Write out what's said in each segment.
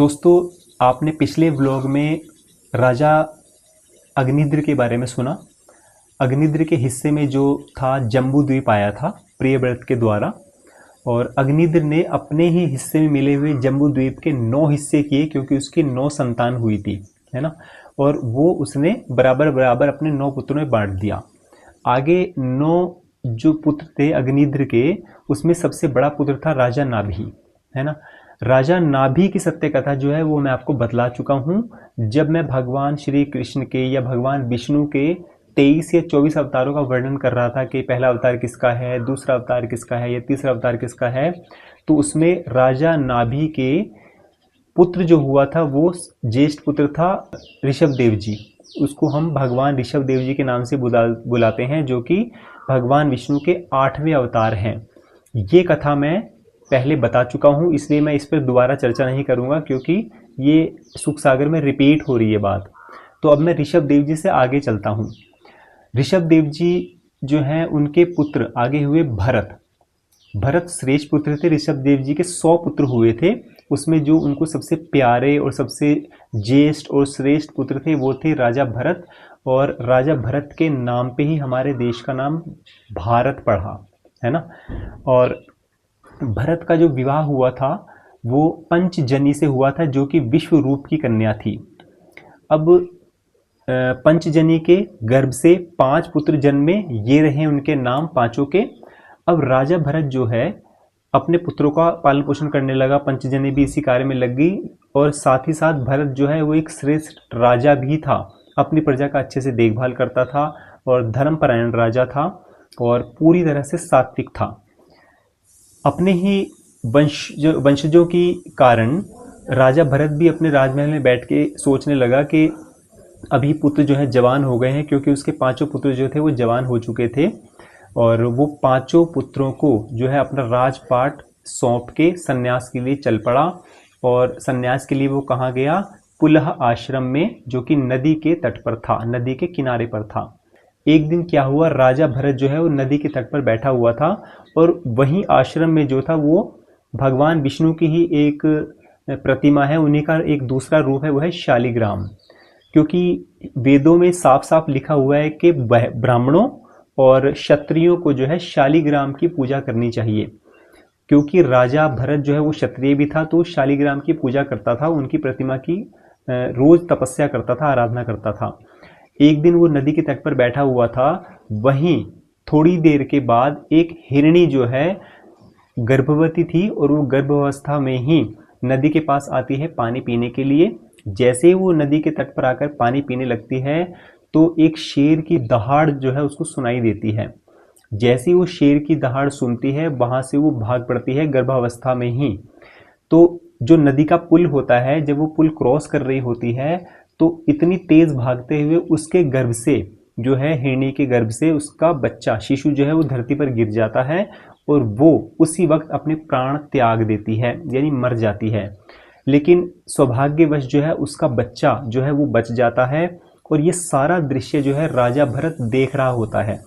दोस्तों, आपने पिछले व्लॉग में राजा अग्निद्र के बारे में सुना। अग्निद्र के हिस्से में जो था जम्बू द्वीप आया था प्रियव्रत के द्वारा, और अग्निद्र ने अपने ही हिस्से में मिले हुए जम्बू द्वीप के 9 हिस्से किए क्योंकि उसकी 9 संतान हुई थी, है ना। और वो उसने बराबर बराबर अपने 9 पुत्रों में बांट दिया। आगे 9 जो पुत्र थे अग्निद्र के, उसमें सबसे बड़ा पुत्र था राजा नाभि, है ना। राजा नाभि की सत्य कथा जो है वो मैं आपको बतला चुका हूँ जब मैं भगवान श्री कृष्ण के या भगवान विष्णु के 23 या 24 अवतारों का वर्णन कर रहा था कि पहला अवतार किसका है, दूसरा अवतार किसका है या तीसरा अवतार किसका है। तो उसमें राजा नाभि के पुत्र जो हुआ था वो ज्येष्ठ पुत्र था ऋषभ देव जी। उसको हम भगवान ऋषभ देव जी के नाम से बुलाते हैं, जो कि भगवान विष्णु के 8वें अवतार हैं। ये कथा मैं पहले बता चुका हूँ, इसलिए मैं इस पर दोबारा चर्चा नहीं करूँगा क्योंकि ये सुख सागर में रिपीट हो रही है बात। तो अब मैं ऋषभ देव जी से आगे चलता हूँ। ऋषभ देव जी जो हैं उनके पुत्र आगे हुए भरत। भरत श्रेष्ठ पुत्र थे। ऋषभ देव जी के 100 पुत्र हुए थे, उसमें जो उनको सबसे प्यारे और सबसे ज्येष्ठ और श्रेष्ठ पुत्र थे वो थे राजा भरत। और राजा भरत के नाम पे ही हमारे देश का नाम भारत पड़ा, है ना। और भरत का जो विवाह हुआ था वो पंचजनी से हुआ था, जो कि विश्व रूप की कन्या थी। अब पंचजनी के गर्भ से 5 पुत्र जन्मे, ये रहे उनके नाम पांचों के। अब राजा भरत जो है अपने पुत्रों का पालन पोषण करने लगा, पंचजनी भी इसी कार्य में लग गई, और साथ ही साथ भरत जो है वो एक श्रेष्ठ राजा भी था, अपनी प्रजा का अच्छे से देखभाल करता था और धर्मपरायण राजा था और पूरी तरह से सात्विक था। अपने ही वंशजों की कारण राजा भरत भी अपने राजमहल में बैठ के सोचने लगा कि अभी पुत्र जो है जवान हो गए हैं, क्योंकि उसके 5 पुत्र जो थे वो जवान हो चुके थे। और वो 5 पुत्रों को जो है अपना राजपाट सौंप के सन्यास के लिए चल पड़ा। और सन्यास के लिए वो कहाँ गया? पुलह आश्रम में, जो कि नदी के तट पर था, नदी के किनारे पर था। एक दिन क्या हुआ, राजा भरत जो है वो नदी के तट पर बैठा हुआ था और वहीं आश्रम में जो था वो भगवान विष्णु की ही एक प्रतिमा है, उन्हीं का एक दूसरा रूप है, वो है शालिग्राम। क्योंकि वेदों में साफ साफ लिखा हुआ है कि ब्राह्मणों और क्षत्रियों को जो है शालिग्राम की पूजा करनी चाहिए। क्योंकि राजा भरत जो है वो क्षत्रिय भी था, तो शालिग्राम की पूजा करता था, उनकी प्रतिमा की रोज तपस्या करता था, आराधना करता था। एक दिन वो नदी के तट पर बैठा हुआ था, वहीं थोड़ी देर के बाद एक हिरणी जो है गर्भवती थी और वो गर्भावस्था में ही नदी के पास आती है पानी पीने के लिए। जैसे ही वो नदी के तट पर आकर पानी पीने लगती है तो एक शेर की दहाड़ जो है उसको सुनाई देती है। जैसे ही वो शेर की दहाड़ सुनती है वहां से वो भाग पड़ती है गर्भावस्था में ही। तो जो नदी का पुल होता है, जब वो पुल क्रॉस कर रही होती है तो इतनी तेज भागते हुए उसके गर्भ से जो है, हिरणी के गर्भ से उसका बच्चा शिशु जो है वो धरती पर गिर जाता है और वो उसी वक्त अपने प्राण त्याग देती है, यानी मर जाती है। लेकिन सौभाग्यवश जो है उसका बच्चा जो है वो बच जाता है और ये सारा दृश्य जो है राजा भरत देख रहा होता है।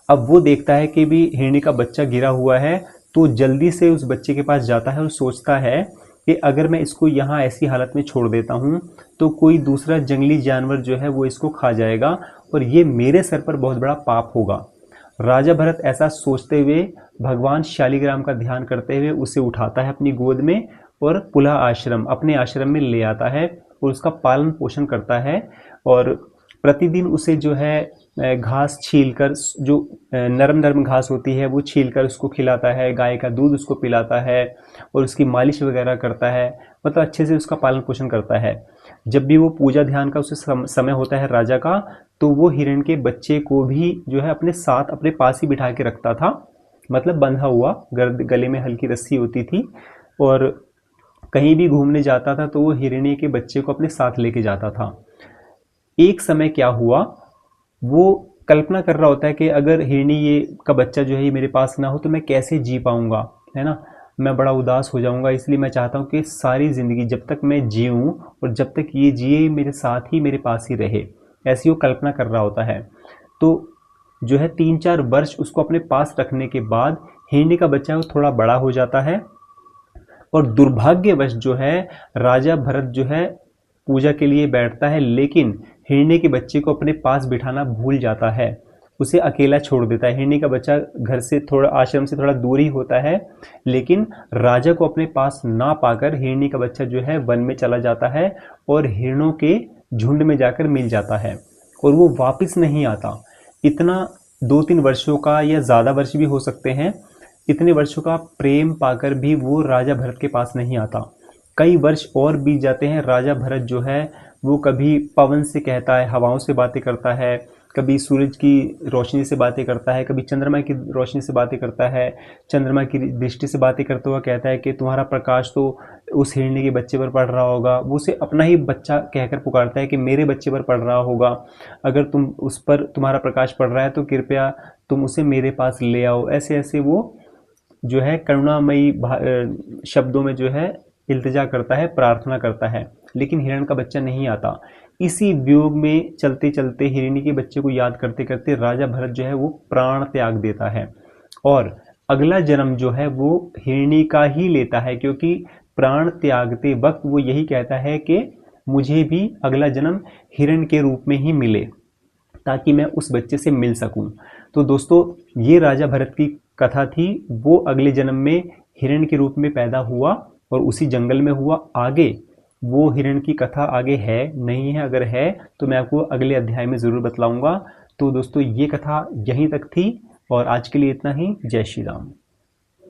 अब वो देखता है कि भी हिरणी का बच्चा गिरा हुआ है, तो जल्दी से उस बच्चे के पास जाता है और सोचता है कि अगर मैं इसको यहाँ ऐसी हालत में छोड़ देता हूँ तो कोई दूसरा जंगली जानवर जो है वो इसको खा जाएगा और ये मेरे सर पर बहुत बड़ा पाप होगा। राजा भरत ऐसा सोचते हुए भगवान शालिग्राम का ध्यान करते हुए उसे उठाता है अपनी गोद में और पुलह आश्रम, अपने आश्रम में ले आता है और उसका पालन पोषण करता है। और प्रतिदिन उसे जो है घास छीलकर, जो नरम नरम घास होती है वो छीलकर उसको खिलाता है, गाय का दूध उसको पिलाता है और उसकी मालिश वगैरह करता है, मतलब अच्छे से उसका पालन पोषण करता है। जब भी वो पूजा ध्यान का उसे समय होता है राजा का, तो वो हिरण के बच्चे को भी जो है अपने साथ अपने पास ही बिठा के रखता था, मतलब बंधा हुआ, गले में हल्की रस्सी होती थी। और कहीं भी घूमने जाता था तो वो हिरणी के बच्चे को अपने साथ लेके जाता था। एक समय क्या हुआ, वो कल्पना कर रहा होता है कि अगर हिरणी ये का बच्चा जो है ये मेरे पास ना हो तो मैं कैसे जी पाऊंगा, है ना। मैं बड़ा उदास हो जाऊंगा, इसलिए मैं चाहता हूँ कि सारी ज़िंदगी जब तक मैं जीऊँ और जब तक ये जिए मेरे साथ ही, मेरे पास ही रहे, ऐसी वो कल्पना कर रहा होता है। तो जो है 3-4 वर्ष उसको अपने पास रखने के बाद हिरणी का बच्चा वो थोड़ा बड़ा हो जाता है और दुर्भाग्यवश जो है राजा भरत जो है पूजा के लिए बैठता है, लेकिन हिरण्य के बच्चे को अपने पास बिठाना भूल जाता है, उसे अकेला छोड़ देता है। हिरण्य का बच्चा घर से थोड़ा, आश्रम से थोड़ा दूर ही होता है, लेकिन राजा को अपने पास ना पाकर हिरण्य का बच्चा जो है वन में चला जाता है और हिरणों के झुंड में जाकर मिल जाता है और वो वापस नहीं आता। इतना 2-3 वर्षों का या ज़्यादा वर्ष भी हो सकते हैं, इतने वर्षों का प्रेम पाकर भी वो राजा भरत के पास नहीं आता। कई वर्ष और बीत जाते हैं। राजा भरत जो है वो कभी पवन से कहता है, हवाओं से बातें करता है, कभी सूरज की रोशनी से बातें करता है, कभी चंद्रमा की रोशनी से बातें करता है, चंद्रमा की दृष्टि से बातें करते हुए कहता है कि तुम्हारा प्रकाश तो उस हिरण्य के बच्चे पर पड़ रहा होगा। वो उसे अपना ही बच्चा कहकर पुकारता है कि मेरे बच्चे पर पड़ रहा होगा, अगर तुम उस पर तुम्हारा प्रकाश पड़ रहा है तो कृपया तुम उसे मेरे पास ले आओ। ऐसे ऐसे वो जो है करुणामयी शब्दों में जो है इल्तिजा करता है, प्रार्थना करता है, लेकिन हिरण का बच्चा नहीं आता। इसी वियोग में चलते चलते हिरण्य के बच्चे को याद करते करते राजा भरत जो है वो प्राण त्याग देता है और अगला जन्म जो है वो हिरण्य का ही लेता है, क्योंकि प्राण त्यागते वक्त वो यही कहता है कि मुझे भी अगला जन्म हिरण के रूप में ही मिले ताकि मैं उस बच्चे से मिल सकूं। तो दोस्तों ये राजा भरत की कथा थी। वो अगले जन्म में हिरण के रूप में पैदा हुआ और उसी जंगल में हुआ। आगे वो हिरण की कथा आगे है नहीं है, अगर है तो मैं आपको अगले अध्याय में ज़रूर बतलाऊंगा। तो दोस्तों ये कथा यहीं तक थी और आज के लिए इतना ही। जय श्री राम।